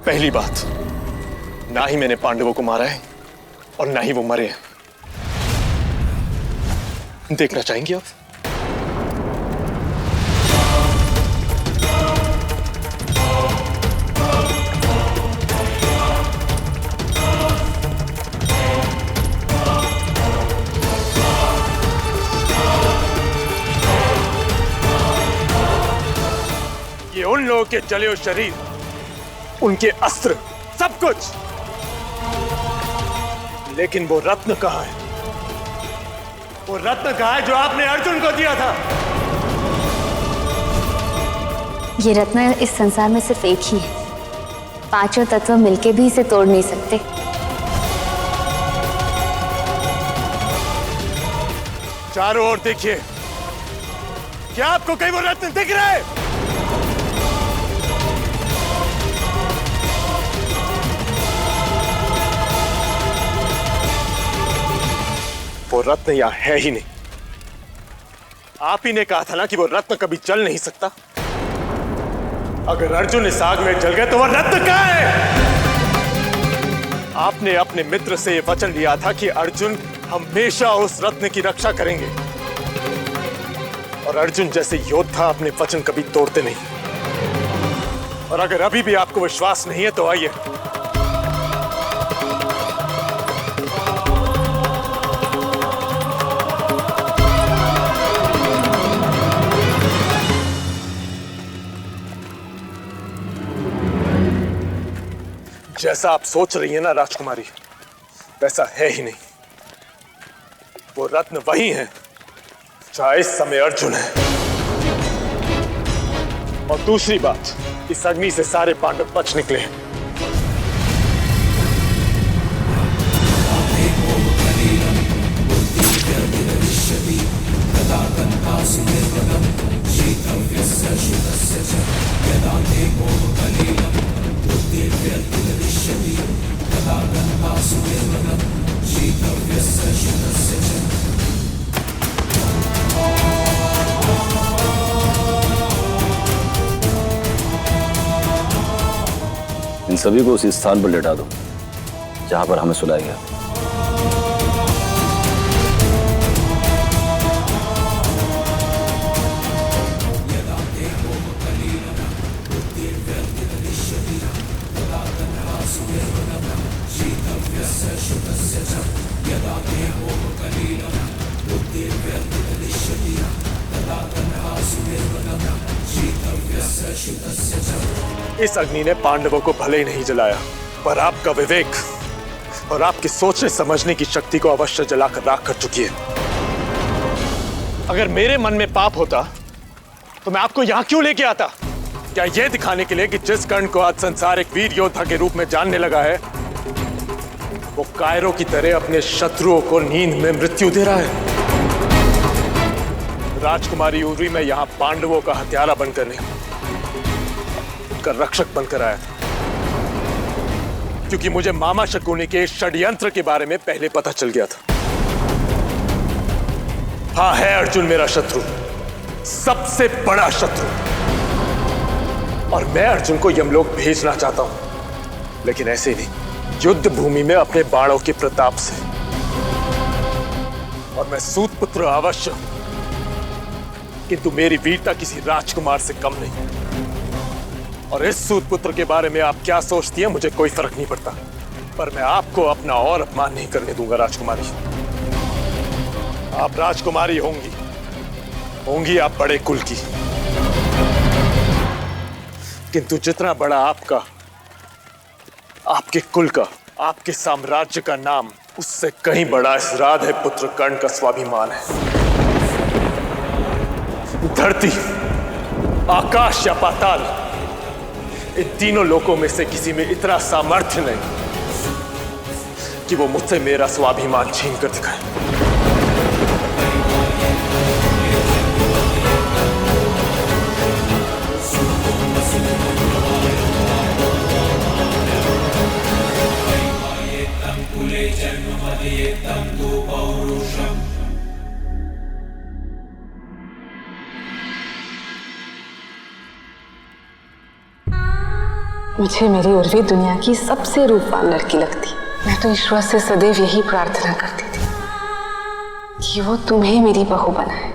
पहली बात, ना ही मैंने पांडवों को मारा है और ना ही वो मरे हैं। देखना चाहेंगे आप? ये उन लोगों के जले हुए शरीर, उनके अस्त्र, सब कुछ, लेकिन वो रत्न कहां है? वो रत्न कहां है जो आपने अर्जुन को दिया था? ये रत्न इस संसार में सिर्फ एक ही है। पांचों तत्व मिलके भी इसे तोड़ नहीं सकते। चारों ओर देखिए, क्या आपको कहीं वो रत्न दिख रहा है? वो रत्न यहां है ही नहीं। आप ही ने कहा था ना कि वो रत्न कभी जल नहीं सकता। अगर अर्जुन इस आग में जल गए तो वो रत्न कहां है? आपने अपने मित्र से यह वचन लिया था कि अर्जुन हमेशा उस रत्न की रक्षा करेंगे, और अर्जुन जैसे योद्धा अपने वचन कभी तोड़ते नहीं। और अगर अभी भी आपको विश्वास नहीं है तो आइए, जैसा आप सोच रही है ना राजकुमारी, वैसा है ही नहीं। वो रत्न वही है जहां इस समय अर्जुन है। और दूसरी बात, इस अग्नि से सारे पांडव बच निकले हैं। इन सभी को उसी स्थान पर लेटा दो जहां पर हमें सुलाया गया। इस अग्नि ने पांडवों को भले ही नहीं जलाया, पर आपका विवेक और आपकी सोचने समझने की शक्ति को अवश्य जलाकर राख कर चुकी है। अगर मेरे मन में पाप होता तो मैं आपको यहां क्यों लेके आता? क्या यह दिखाने के लिए कि जिस कर्ण को आज संसार एक वीर योद्धा के रूप में जानने लगा है, वो कायरों की तरह अपने शत्रुओं को नींद में मृत्यु दे रहा है? राजकुमारी उर्वी में यहां पांडवों का हत्यारा बनकर नहीं, उनका रक्षक बनकर आया था, क्योंकि मुझे मामा शकुनी के षड्यंत्र के बारे में पहले पता चल गया था। हाँ, है अर्जुन मेरा शत्रु, सबसे बड़ा शत्रु, और मैं अर्जुन को यमलोक भेजना चाहता हूं, लेकिन ऐसे नहीं, युद्ध भूमि में अपने बाणों के प्रताप से। और मैं सूतपुत्र अवश्य हूं, किंतु मेरी वीरता किसी राजकुमार से कम नहीं। और इस सूतपुत्र के बारे में आप क्या सोचती हैं मुझे कोई फर्क नहीं पड़ता, पर मैं आपको अपना और अपमान नहीं करने दूंगा राजकुमारी। आप राजकुमारी होंगी आप बड़े कुल की, किंतु जितना बड़ा आपके कुल का, आपके साम्राज्य का नाम, उससे कहीं बड़ा इस राधे पुत्र कर्ण का स्वाभिमान है। धरती, आकाश या पाताल, इन तीनों लोकों में से किसी में इतना सामर्थ्य नहीं कि वो मुझसे मेरा स्वाभिमान छीन कर दिखाए। मुझे मेरी उर्वी दुनिया की सबसे रूपवान लड़की लगती। मैं तो ईश्वर से सदैव यही प्रार्थना करती थी कि वो तुम्हें मेरी बहू बनाए।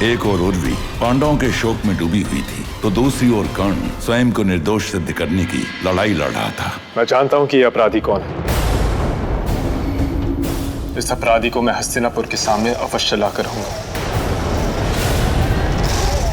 एक और उर्वी पांडवों के शोक में डूबी हुई थी, तो दूसरी ओर कर्ण स्वयं को निर्दोष सिद्ध करने की लड़ाई लड़ रहा था। मैं जानता हूं कि ये अपराधी कौन है। इस अपराधी को मैं हस्तिनापुर के सामने अवश्य लाकर रहूंगा।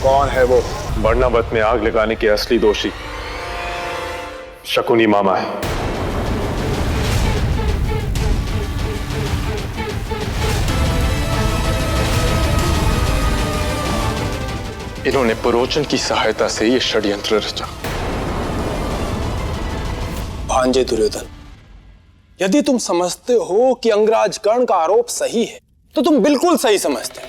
कौन है वो? बर्णावत में आग लगाने के असली दोषी शकुनी मामा है। इन्होंने पुरोचन की सहायता से ये षड्यंत्र रचा। भांजे दुर्योधन, यदि तुम समझते हो कि अंगराज कर्ण का आरोप सही है तो तुम बिल्कुल सही समझते हो।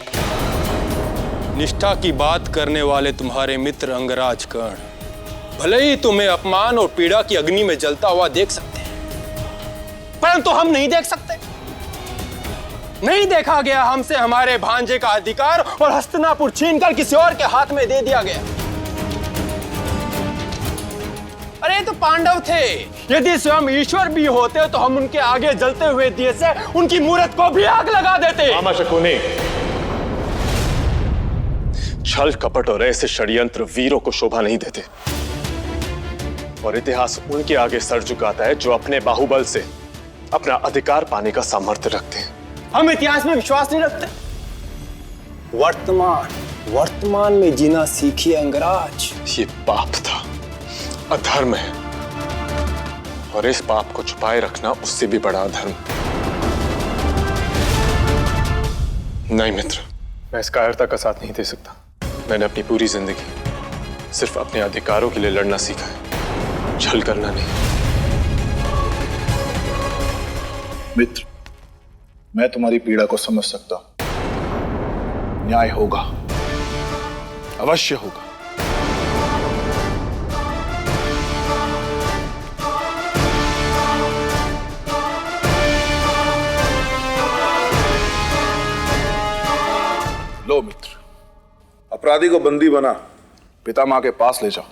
निष्ठा की बात करने वाले तुम्हारे मित्र अंगराज कर्ण भले ही तुम्हें अपमान और पीड़ा की अग्नि में जलता हुआ देख सकते हैं, परंतु हम नहीं देख सकते। नहीं देखा गया हमसे हमारे भांजे का अधिकार और हस्तिनापुर छीनकर किसी और के हाथ में दे दिया गया। अरे तो पांडव थे, यदि स्वयं ईश्वर भी होते तो हम उनके आगे जलते हुए दिए से उनकी मूर्त को भी आग लगा देते। मामा शकुनी, छल कपट और ऐसे षड्यंत्र वीरों को शोभा नहीं देते, और इतिहास उनके आगे सर झुकाता है जो अपने बाहुबल से अपना अधिकार पाने का सामर्थ्य रखते हैं। हम इतिहास में विश्वास नहीं रखते। वर्तमान में जीना सीखिए अंगराज। ये पाप था, अधर्म है, और इस पाप को छुपाए रखना उससे भी बड़ा अधर्म। नहीं मित्र, मैं इस कायरता का साथ नहीं दे सकता। मैंने अपनी पूरी जिंदगी सिर्फ अपने अधिकारों के लिए लड़ना सीखा है, छल करना नहीं। मित्र, मैं तुम्हारी पीड़ा को समझ सकता हूं। न्याय होगा, अवश्य होगा। लो मित्र, अपराधी को बंदी बना पितामह के पास ले जाओ।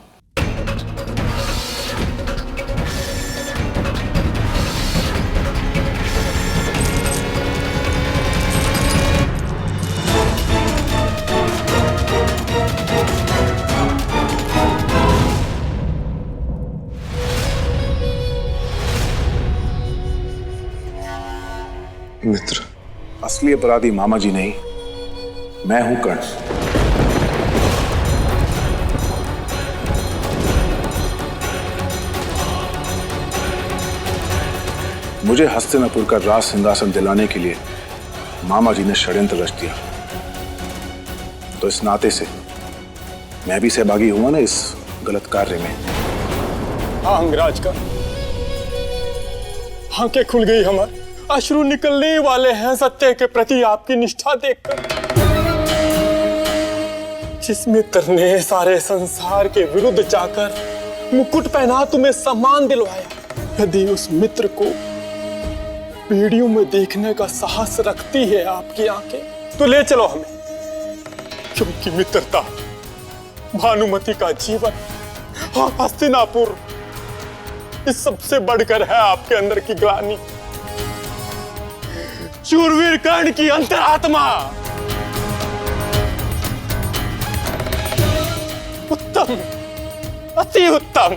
मित्र, असली अपराधी मामा जी नहीं, मैं हूं कर्ण। मुझे हस्तिनापुर का राज सिंहासन दिलाने के लिए मामा जी ने षड्यंत्र रच दिया, तो इस नाते से मैं भी सहभागी हुआ ना इस गलत कार्य में। हाँ अंगराज का आंखें खुल गई हमारी, अश्रु निकलने वाले हैं सत्य के प्रति आपकी निष्ठा देखकर। जिस मित्र ने सारे संसार के विरुद्ध जाकर मुकुट पहना तुम्हें सम्मान दिलवाया, यदि उस मित्र को पीढ़ियों में देखने का साहस रखती है आपकी आंखें, तो ले चलो हमें, क्योंकि मित्रता, भानुमति का जीवन और हस्तिनापुर इस सबसे बढ़कर है आपके अंदर की ग्लानि। शूरवीर कर्ण की अंतरात्मा उत्तम, अति उत्तम।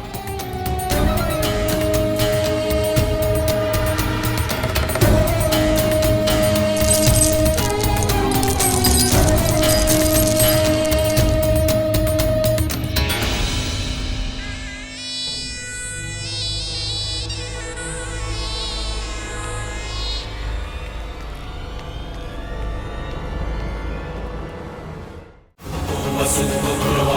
वसुपुत्रवासिनी